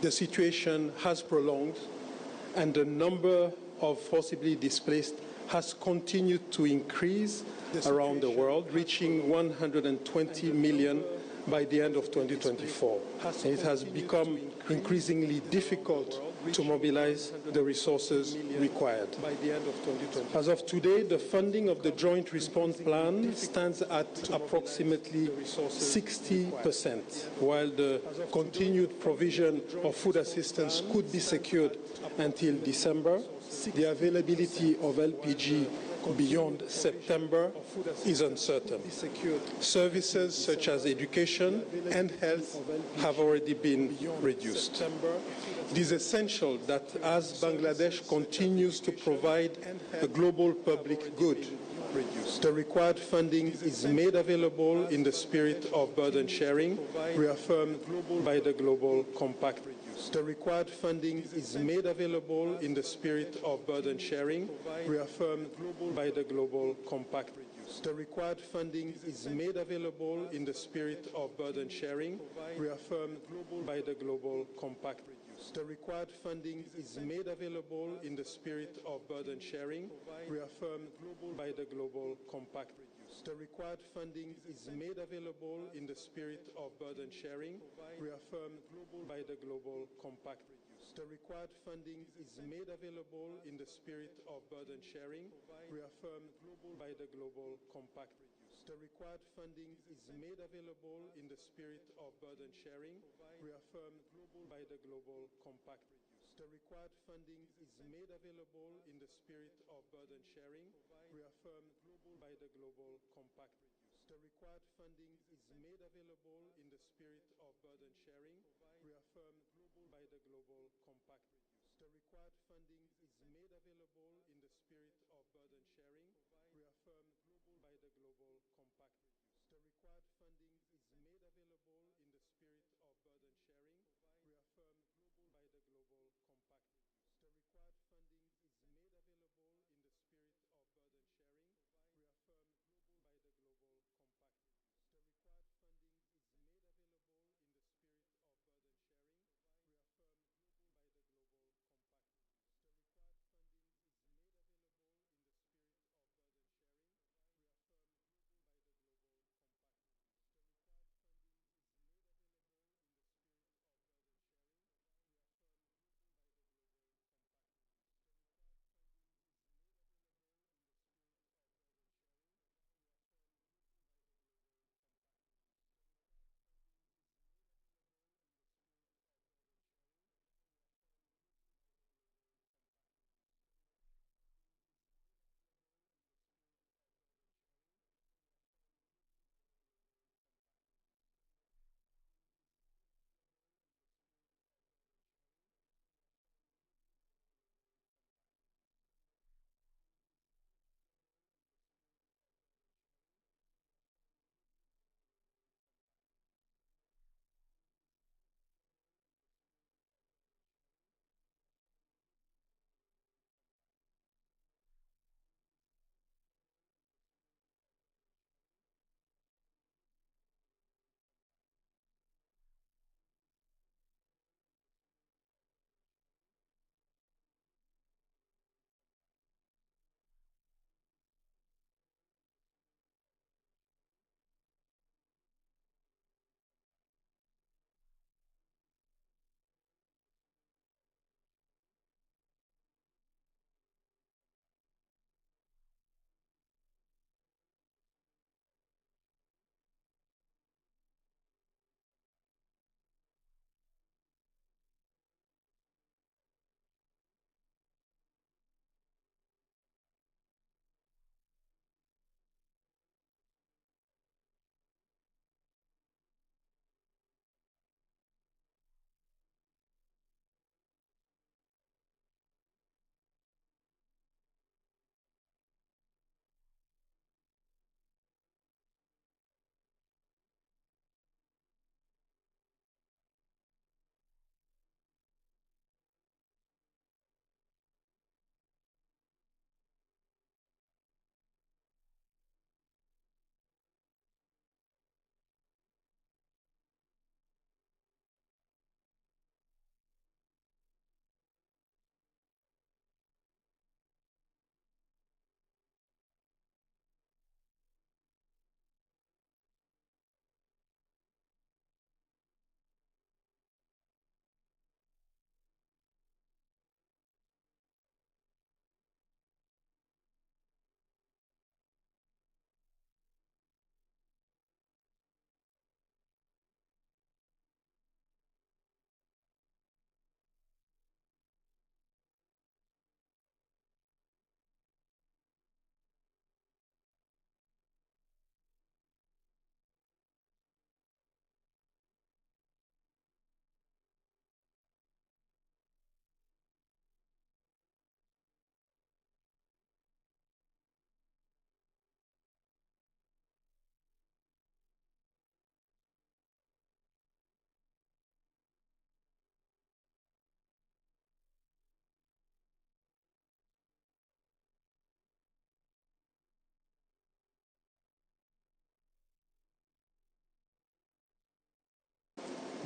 The situation has prolonged, and the number of forcibly displaced has continued to increase around the world, reaching 120 million by the end of 2024. And it has become increasingly difficult to mobilize the resources required. As of today, the funding of the Joint Response Plan stands at approximately 60%, while the continued provision of food assistance could be secured until December. The availability of LPG beyond September is uncertain. Services such as education and health have already been reduced. It is essential that as Bangladesh continues to provide a global public good, the required funding is made available in the spirit of burden sharing, reaffirmed by the Global Compact. The required funding is made available in the spirit of burden sharing, reaffirmed by the Global Compact. The required funding is made available in the spirit of burden sharing, reaffirmed by the Global Compact. The required funding is made available in the spirit of burden sharing, reaffirmed by the Global Compact. The required funding is made available in the spirit of burden sharing, reaffirmed by the Global Compact. The required funding is made available in the spirit of burden sharing, reaffirmed by the Global Compact. The required funding is made available in the spirit of burden sharing, reaffirmed by the Global Compact. The required funding is made available in the spirit of burden sharing, reaffirmed by the Global Compact. The required funding is made available in the spirit of burden sharing, reaffirmed by the Global Compact. The required funding is made available in the spirit of burden sharing, reaffirmed by the Global Compact. The required funding is made available in the spirit of burden sharing, reaffirmed by the Global Compact. The required funding is made available in the spirit of burden sharing, reaffirmed by the Global Compact. The required funding is made available in the spirit of burden sharing, reaffirmed by the Global Compact. The required funding is made available in the spirit of burden sharing, reaffirmed by the Global Compact. The required funding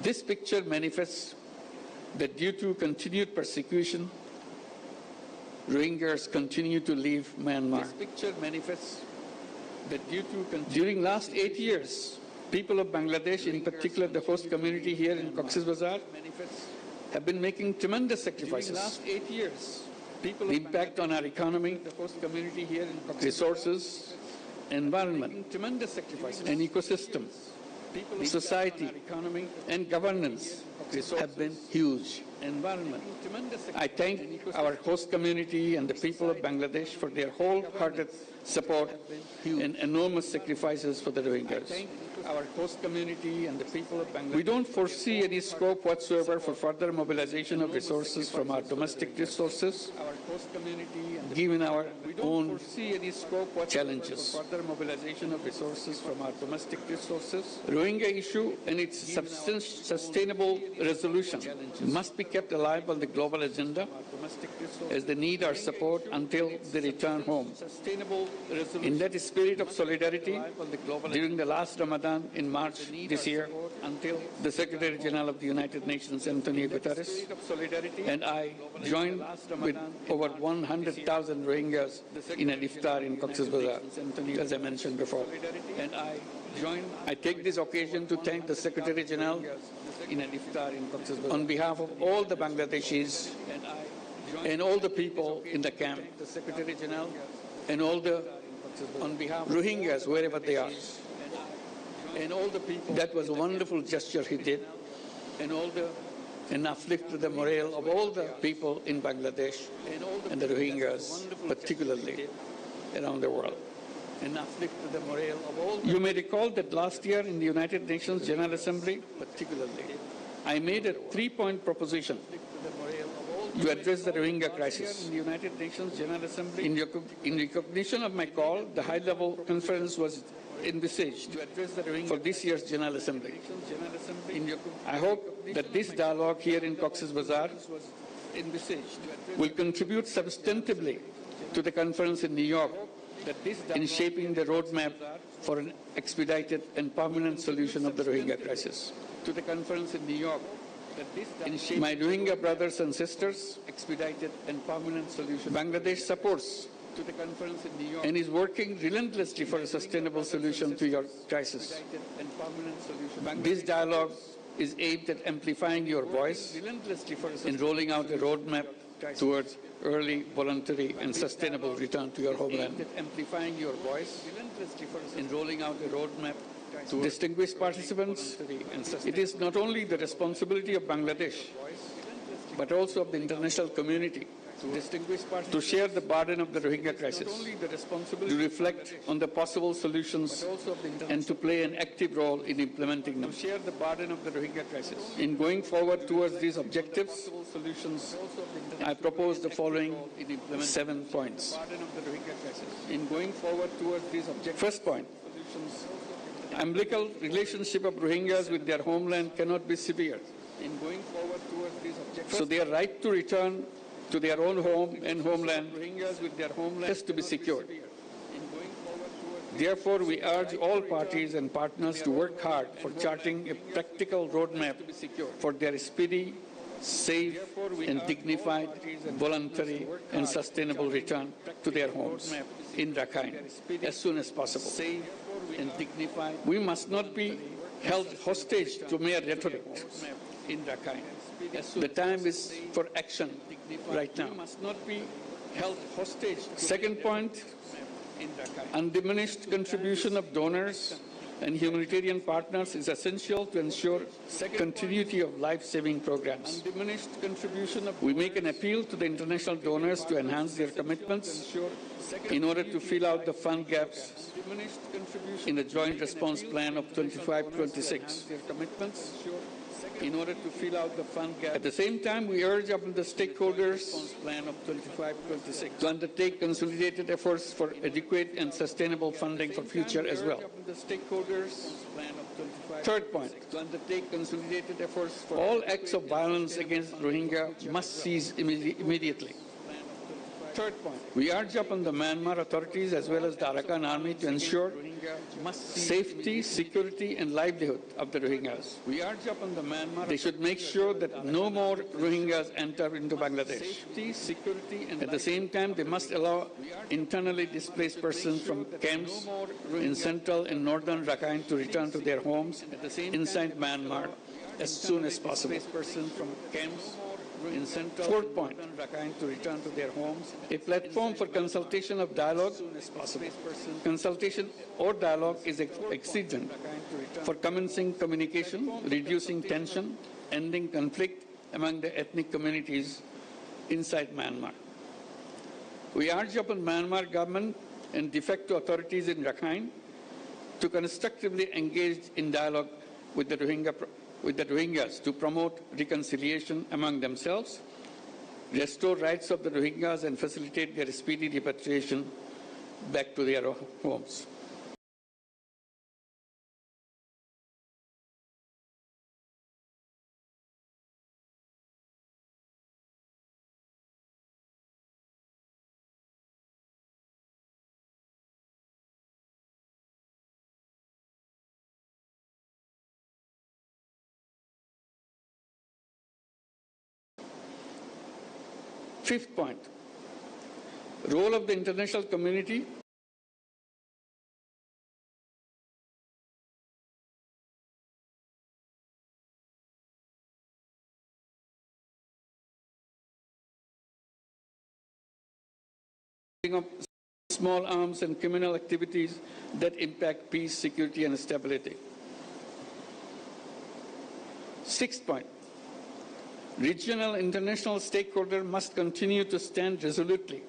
This picture manifests that due to continued persecution, Rohingyas continue to leave Myanmar. This picture manifests that during last 8 years, people of Bangladesh, in particular the host community here in Cox's Bazar, have been making tremendous sacrifices. During last 8 years, the impact on our economy, the host community here in Cox's resources, environment, tremendous sacrifices, and ecosystem, society, and governance have been huge. Environment. I thank our host community and the people of Bangladesh for their wholehearted support and enormous sacrifices for the Rohingyas. Our host community and the people of Bangladesh. We don't foresee any scope whatsoever for further mobilization of resources from our domestic resources, given our own challenges. Further mobilization of resources from our domestic resources. Rohingya issue and its sustainable resolution must be kept alive on the global agenda as they need our support until they return home. In that spirit of solidarity, during the last Ramadan in March this year, the Secretary General of the United Nations, Antonio Guterres, and I joined with over 100,000 Rohingyas in an iftar in Cox's Bazar, as I mentioned before. I take this occasion to thank the Secretary General in an iftar in Cox's Bazar on behalf of all the Bangladeshis and all the people in the camp, the Secretary General, and all the on behalf of Rohingyas, wherever they are. And all the people. That was a wonderful gesture he did, and uplifted the morale of all the people in Bangladesh and the Rohingyas, particularly around the world. And uplifted the morale of all. You may recall that last year in the United Nations General Assembly, particularly, I made a 3-point proposition to address the Rohingya crisis. In the United Nations General Assembly, in recognition of my call, the high-level conference was envisaged for this year's General Assembly. I hope that this dialogue here in Cox's Bazar will contribute substantively to the conference in New York in shaping the roadmap for an expedited and permanent solution of the Rohingya crisis. To the conference in New York, my Rohingya brothers and sisters, expedited and permanent solution. Bangladesh supports to the conference in New York and is working relentlessly for a sustainable solution to your crisis. This dialogue is aimed at amplifying your voice and rolling out a roadmap towards early, voluntary, and sustainable return to your homeland. Amplifying your voice and rolling out a roadmap. Distinguished participants, it is not only the responsibility of Bangladesh, but also of the international community to share the burden of the Rohingya crisis, to reflect on the possible solutions, and to play an active role in implementing them. In going forward towards these objectives, I propose the following 7 points. In going forward towards these objectives, first point, umbilical relationship of Rohingyas with their homeland cannot be severed. So their right to return to their own home and homeland has to be secured. Therefore, we urge all parties and partners to work hard for charting a practical roadmap for their speedy, safe, and dignified, voluntary, and sustainable return to their homes in Rakhine as soon as possible. And dignified. We must not be held hostage to mere rhetoric in Rakhine. The time is for action right now. Second point, undiminished contribution of donors and humanitarian partners is essential to ensure continuity of life-saving programs. We make an appeal to the international donors to enhance their commitments in order to fill out the fund gaps in the Joint Response Plan of 25-26. At the same time, we urge upon the stakeholders to undertake consolidated efforts for adequate and sustainable funding for future as well. Third point, all acts of violence against Rohingya must cease immediately. Third point, we urge upon the Myanmar authorities as well as the Arakan army to ensure safety, security, and livelihood of the Rohingyas. We urge upon the Myanmar, they should make sure that no more Rohingyas enter into Bangladesh. Safety, security, and at the same time, they must allow internally displaced persons from camps in central and northern Rakhine to return to their homes inside Myanmar as soon as possible. From camps in central Fourth point, to return to their homes. A platform for consultation of dialogue as possible. Consultation or dialogue is exigent for commencing communication, reducing tension, ending conflict among the ethnic communities inside Myanmar. We urge upon Myanmar government and de facto authorities in Rakhine to constructively engage in dialogue with the Rohingyas to promote reconciliation among themselves, restore rights of the Rohingyas, and facilitate their speedy repatriation back to their homes. Fifth point, role of the international community of small arms and criminal activities that impact peace, security, and stability. Sixth point, regional international stakeholders must continue to stand resolutely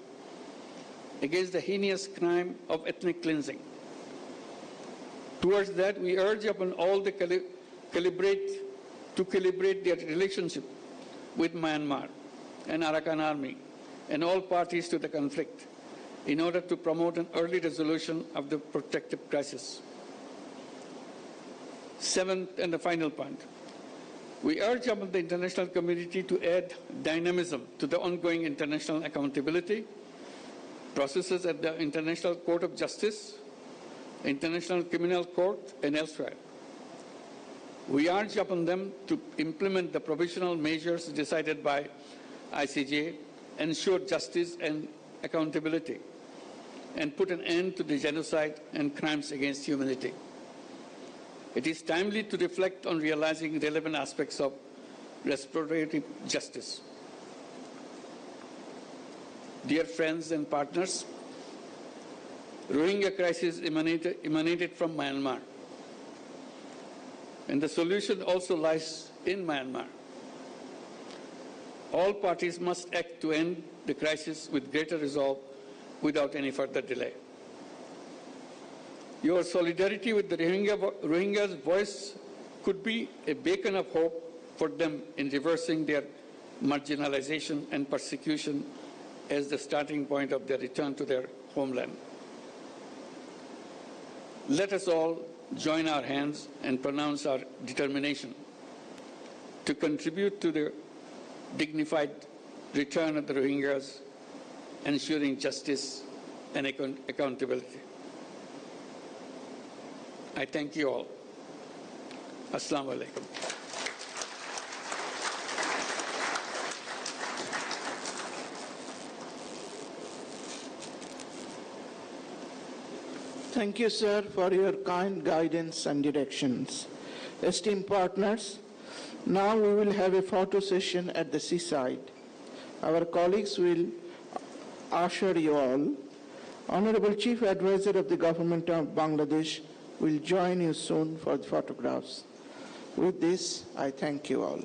against the heinous crime of ethnic cleansing. Towards that, we urge upon all to calibrate their relationship with Myanmar and Arakan army and all parties to the conflict in order to promote an early resolution of the protracted crisis. Seventh and the final point, we urge upon the international community to add dynamism to the ongoing international accountability processes at the International Court of Justice, International Criminal Court, and elsewhere. We urge upon them to implement the provisional measures decided by ICJ, ensure justice and accountability, and put an end to the genocide and crimes against humanity. It is timely to reflect on realizing relevant aspects of restorative justice. Dear friends and partners, Rohingya crisis emanated from Myanmar, and the solution also lies in Myanmar. All parties must act to end the crisis with greater resolve without any further delay. Your solidarity with the Rohingyas' voice could be a beacon of hope for them in reversing their marginalization and persecution as the starting point of their return to their homeland. Let us all join our hands and pronounce our determination to contribute to the dignified return of the Rohingyas, ensuring justice and accountability. I thank you all. Assalamu alaikum. Thank you, sir, for your kind guidance and directions. Esteemed partners, now we will have a photo session at the seaside. Our colleagues will usher you all. Honorable Chief Advisor of the Government of Bangladesh will join you soon for the photographs. With this, I thank you all.